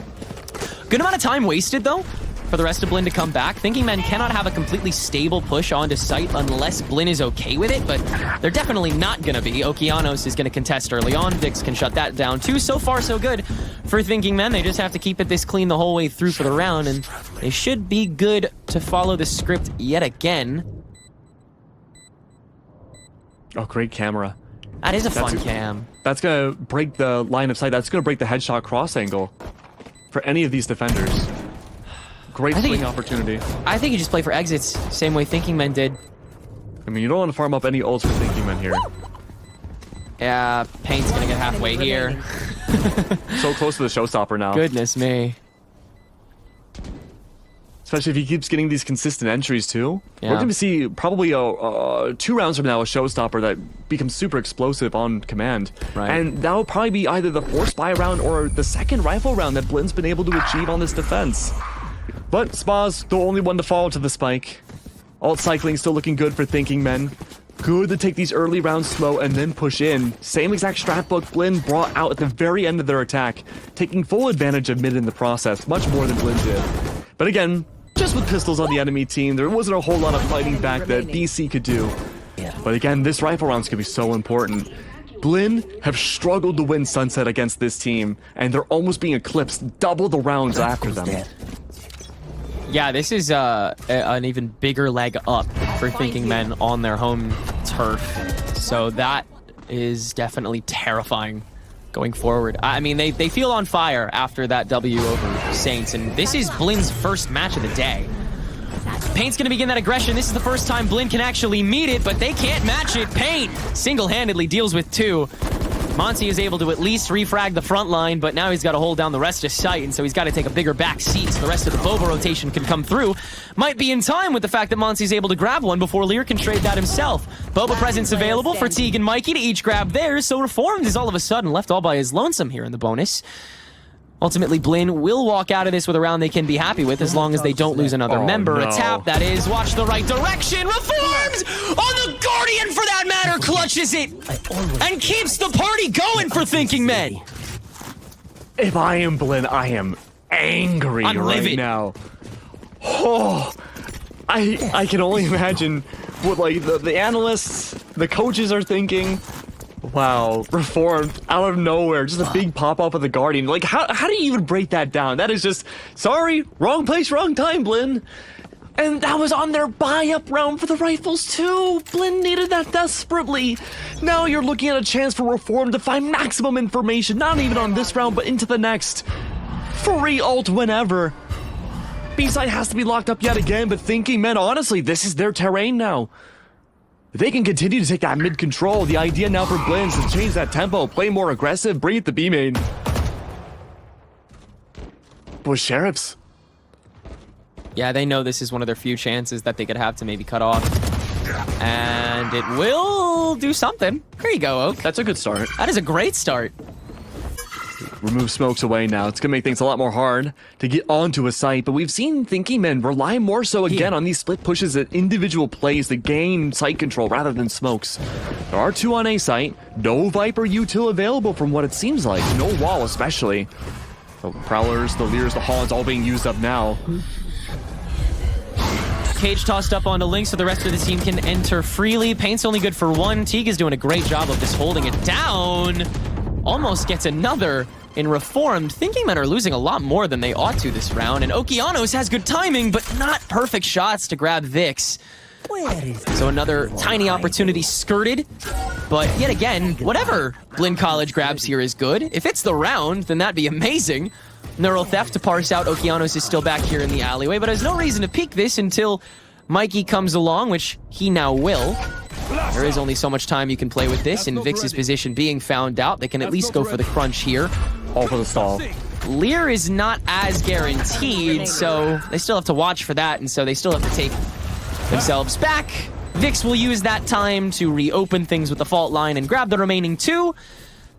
A: Good amount of time wasted, though, for the rest of Blinn to come back. Thinking Men cannot have a completely stable push onto site unless Blinn is okay with it, but they're definitely not going to be. Okeanos is going to contest early on. Vix can shut that down too. So far, so good for Thinking Men. They just have to keep it this clean the whole way through for the round, and they should be good to follow the script yet again.
B: Oh, great camera.
A: That is a fun cam.
B: That's going to break the line of sight. That's going to break the headshot cross angle for any of these defenders. Great swing opportunity.
A: I think you just play for exits, same way Thinking Men did.
B: I mean, you don't want to farm up any ults for Thinking Men here.
A: Yeah, Paint's gonna get halfway here.
B: So close to the showstopper now.
A: Goodness me.
B: Especially if he keeps getting these consistent entries too.
A: Yeah.
B: We're going to see probably 2 rounds from now a showstopper that becomes super explosive on command.
A: Right.
B: And that'll probably be either the 4 spy round or the 2nd rifle round that Blinn's been able to achieve on this defense. But Spa's the only one to fall to the spike. Alt cycling still looking good for Thinking Men. Good to take these early rounds slow and then push in. Same exact strat book Blinn brought out at the very end of their attack, taking full advantage of mid in the process, much more than Blinn did. But again, just with pistols on the enemy team, there wasn't a whole lot of fighting back that BC could do. But again, this rifle round's gonna be so important. Blinn have struggled to win Sunset against this team, and they're almost being eclipsed double the rounds after them.
A: Yeah, this is an even bigger leg up for Thinking Men on their home turf. So that is definitely terrifying going forward. I mean, they feel on fire after that W over Saints, and this is Blin's first match of the day. Paint's gonna begin that aggression. This is the first time Blin can actually meet it, but they can't match it. Paint single-handedly deals with 2. Monty is able to at least refrag the front line, but now he's got to hold down the rest of sight, and so he's got to take a bigger back seat so the rest of the Boba rotation can come through. Might be in time with the fact that Monty's able to grab one before Lear can trade that himself. Boba presence available for Teague and Mikey to each grab theirs, so Reformed is all of a sudden left all by his lonesome here in the bonus. Ultimately, Blin will walk out of this with a round they can be happy with as long as they don't lose another member.
B: No.
A: A tap, that is. Watch the right direction. Reforms! On the Guardian, for that matter, clutches it and keeps the party going for Thinking Men.
B: If I am Blin, I am angry right now. Oh, I can only imagine what like the analysts, the coaches are thinking. Wow, Reformed out of nowhere, just a big pop-up of the Guardian. Like, how do you even break that down? That is just, sorry, wrong place, wrong time, Blin. And that was on their buy-up round for the rifles, too. Blin needed that desperately. Now you're looking at a chance for Reformed to find maximum information, not even on this round, but into the next. Free ult whenever. B-side has to be locked up yet again, but Thinking Men, honestly, this is their terrain now. They can continue to take that mid-control. The idea now for Blin is to change that tempo, play more aggressive, bring it to B-main. Boy, Sheriffs.
A: Yeah, they know this is one of their few chances that they could have to maybe cut off. And it will do something. There you go, Oak.
B: That's a good start.
A: That is a great start.
B: Remove smokes away now. It's going to make things a lot more hard to get onto a site, but we've seen Thinking Men rely more so again on these split pushes at individual plays to gain site control rather than smokes. There are 2 on A site. No Viper util available from what it seems like. No wall especially. The Prowlers, the Lears, the Hauns all being used up now.
A: Cage tossed up onto Link so the rest of the team can enter freely. Paint's only good for 1. Teague is doing a great job of just holding it down. Almost gets another in Reformed. Thinking Men are losing a lot more than they ought to this round, and Okeanos has good timing, but not perfect shots to grab Vix. So another tiny opportunity skirted, but yet again, whatever Blin College grabs here is good. If it's the round, then that'd be amazing. Neural Theft to parse out. Okeanos is still back here in the alleyway, but has no reason to peek this until Mikey comes along, which he now will. There is only so much time you can play with this, and Vix's position being found out. They can at least go for the crunch here.
B: All for the stall.
A: Lear is not as guaranteed, so they still have to watch for that, and so they still have to take themselves back. Vix will use that time to reopen things with the fault line and grab the remaining 2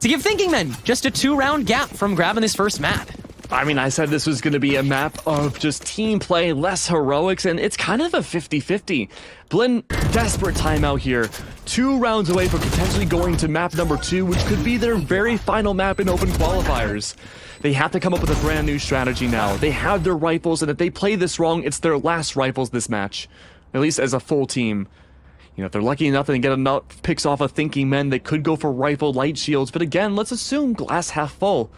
A: to give Thinking Men just a 2-round gap from grabbing this first map.
B: I mean, I said this was going to be a map of just team play, less heroics, and it's kind of a 50-50. Blin, desperate timeout here. 2 rounds away from potentially going to map number 2, which could be their very final map in Open Qualifiers. They have to come up with a brand new strategy now. They have their rifles, and if they play this wrong, it's their last rifles this match. At least as a full team. You know, if they're lucky enough and get enough picks off of Thinking Men, they could go for rifle light shields. But again, let's assume glass half full.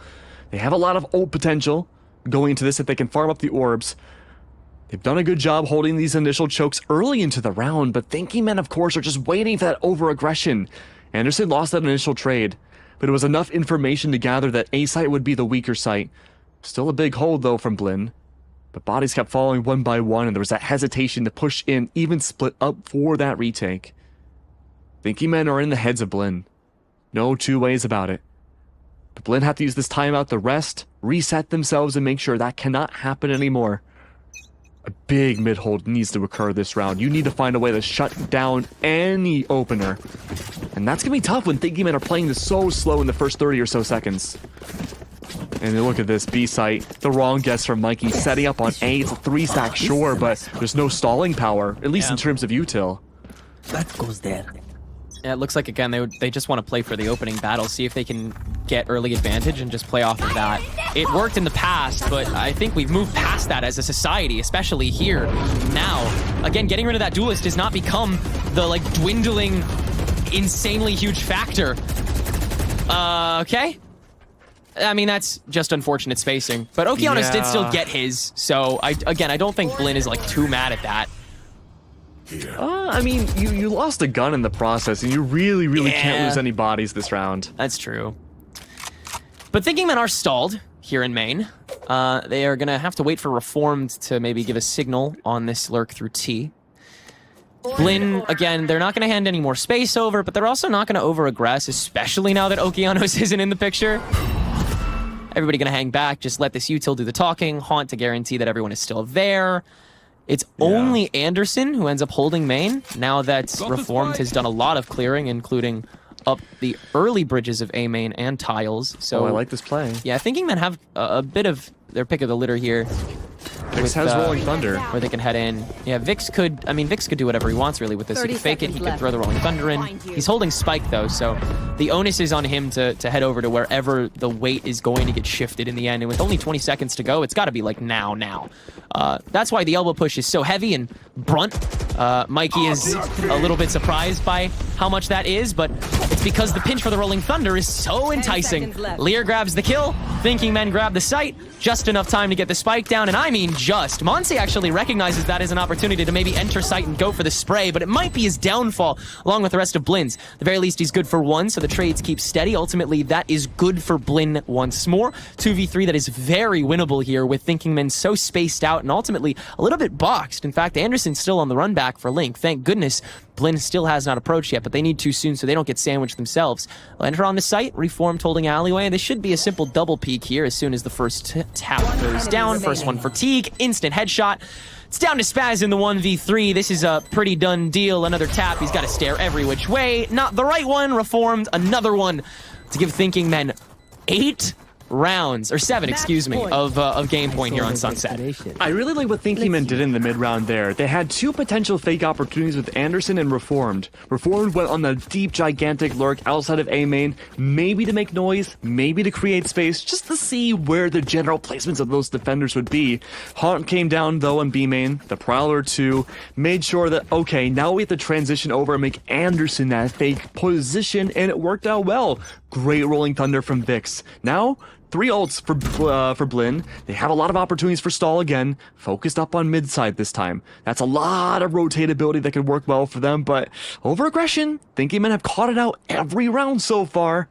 B: They have a lot of ult potential going into this if they can farm up the orbs. They've done a good job holding these initial chokes early into the round, but Thinking Men, of course, are just waiting for that over-aggression. Anderson lost that initial trade, but it was enough information to gather that A site would be the weaker site. Still a big hold, though, from Blin. But bodies kept falling one by one, and there was that hesitation to push in, even split up for that retake. Thinking Men are in the heads of Blin. No 2 ways about it. But Blin have to use this timeout to rest, reset themselves, and make sure that cannot happen anymore. A big mid-hold needs to occur this round. You need to find a way to shut down any opener. And that's going to be tough when Thinking Men are playing this so slow in the first 30 or so seconds. And then look at this, B site. The wrong guess from Mikey, setting up on A. It's a 3-stack, sure, but there's no stalling power, at least in terms of util.
C: That goes there.
A: Yeah, it looks like, again, they just want to play for the opening battle, see if they can get early advantage and just play off of that. It worked in the past, but I think we've moved past that as a society, especially here now. Again, getting rid of that duelist does not become the, like, dwindling, insanely huge factor. Okay? I mean, that's just unfortunate spacing. But Okeanos did still get his, so, I don't think Blin is, like, too mad at that.
B: I mean, you lost a gun in the process, and you really can't lose any bodies this round.
A: That's true. But Thinking Men are stalled here in main. They are going to have to wait for Reformed to maybe give a signal on this lurk through T. Blinn, again, they're not going to hand any more space over, but they're also not going to over-aggress, especially now that Okeanos isn't in the picture. Everybody going to hang back, just let this util do the talking, Haunt to guarantee that everyone is still there. It's only Anderson who ends up holding main, now that Reformed has done a lot of clearing, including up the early bridges of A main and tiles. So
B: I like this play.
A: Yeah, Thinking Men have a bit of their pick of the litter here.
B: Vix has Rolling Thunder.
A: Where they can head in. Yeah, Vix could do whatever he wants really with this. He could fake it, he could throw the Rolling Thunder in. He's holding Spike though, so the onus is on him to head over to wherever the weight is going to get shifted in the end. And with only 20 seconds to go, it's got to be like now. That's why the elbow push is so heavy and brunt. Mikey is a little bit surprised by how much that is, but it's because the pinch for the Rolling Thunder is so enticing. Lear grabs the kill, Thinking Men grab the site, just enough time to get the spike down, and I mean just. Monse actually recognizes that as an opportunity to maybe enter site and go for the spray, but it might be his downfall, along with the rest of Blinn's. At the very least, he's good for one, so the trades keep steady. Ultimately, that is good for Blinn once more. 2v3 that is very winnable here, with Thinking Men so spaced out and ultimately a little bit boxed. In fact, Anderson's still on the run back for Link. Thank goodness Blinn still has not approached yet, but they need to soon so they don't get sandwiched themselves. They'll enter on the site, Reformed holding alleyway. This should be a simple double peek here as soon as the first tap goes down. First one for Teague, instant headshot. It's down to Spaz in the 1v3. This is a pretty done deal. Another tap, he's got to stare every which way. Not the right one, Reformed, another one to give Thinking Men 8 rounds, or 7, excuse me, of game point here on Sunset.
B: I really like what Thinking Men did in the mid-round there. They had two potential fake opportunities with Anderson and Reformed. Reformed went on the deep, gigantic lurk outside of A main, maybe to make noise, maybe to create space, just to see where the general placements of those defenders would be. Haunt came down, though, on B main. The Prowler, too, made sure that, okay, now we have to transition over and make Anderson that fake position, and it worked out well. Great Rolling Thunder from Vix. Now, 3 ults for Blinn. They have a lot of opportunities for stall again. Focused up on mid side this time. That's a lot of rotatability that could work well for them, but over aggression, Thinking Men have caught it out every round so far.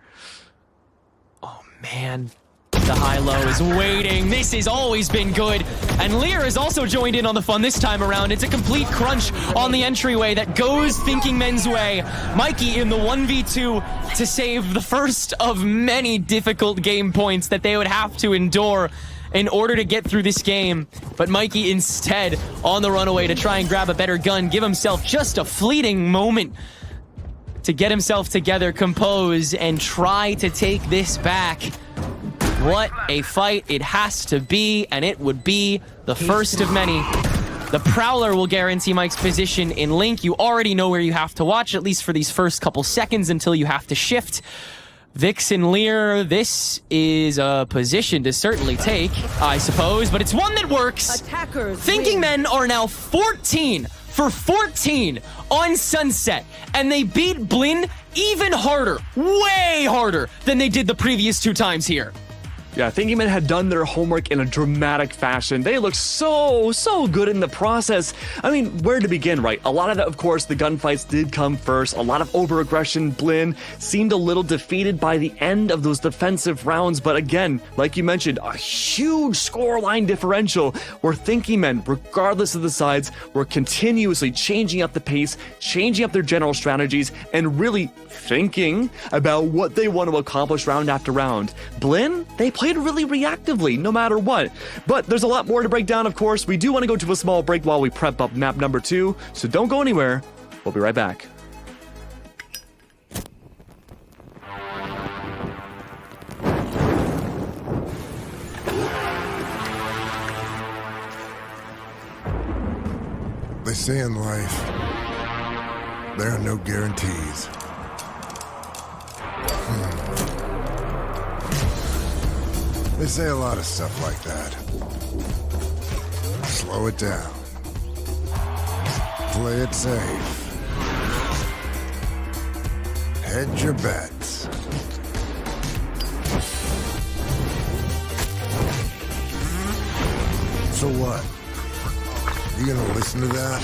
A: Oh man, the high-low is waiting. This has always been good. And Lear has also joined in on the fun this time around. It's a complete crunch on the entryway that goes Thinking Men's way. Mikey in the 1v2 to save the first of many difficult game points that they would have to endure in order to get through this game. But Mikey instead on the runaway to try and grab a better gun, give himself just a fleeting moment to get himself together, compose, and try to take this back. What a fight it has to be, and it would be the first of many. The Prowler will guarantee Mike's position in Link. You already know where you have to watch, at least for these first couple seconds until you have to shift. Vix and Lear, this is a position to certainly take, I suppose, but it's one that works. Thinking Men are now 14 for 14 on Sunset, and they beat Blinn even harder, way harder than they did the previous 2 times here.
B: Yeah, Thinking Men had done their homework in a dramatic fashion. They looked so good in the process. I mean, where to begin, right? A lot of that, of course, the gunfights did come first. A lot of over-aggression. Blinn seemed a little defeated by the end of those defensive rounds. But again, like you mentioned, a huge scoreline differential where Thinking Men, regardless of the sides, were continuously changing up the pace, changing up their general strategies, and really thinking about what they want to accomplish round after round. Blinn, they played really reactively, no matter what. But there's a lot more to break down, of course. We do want to go to a small break while we prep up map number 2, so don't go anywhere. We'll be right back.
D: They say in life, there are no guarantees. They say a lot of stuff like that. Slow it down. Play it safe. Hedge your bets. So what? You gonna listen to that?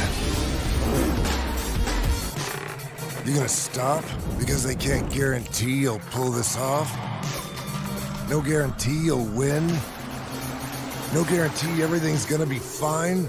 D: You gonna stop because they can't guarantee you'll pull this off? No guarantee you'll win. No guarantee everything's gonna be fine.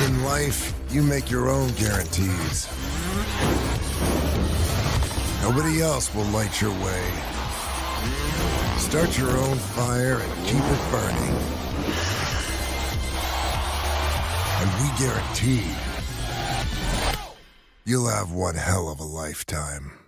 D: In life, you make your own guarantees. Nobody else will light your way. Start your own fire and keep it burning. And we guarantee you'll have one hell of a lifetime.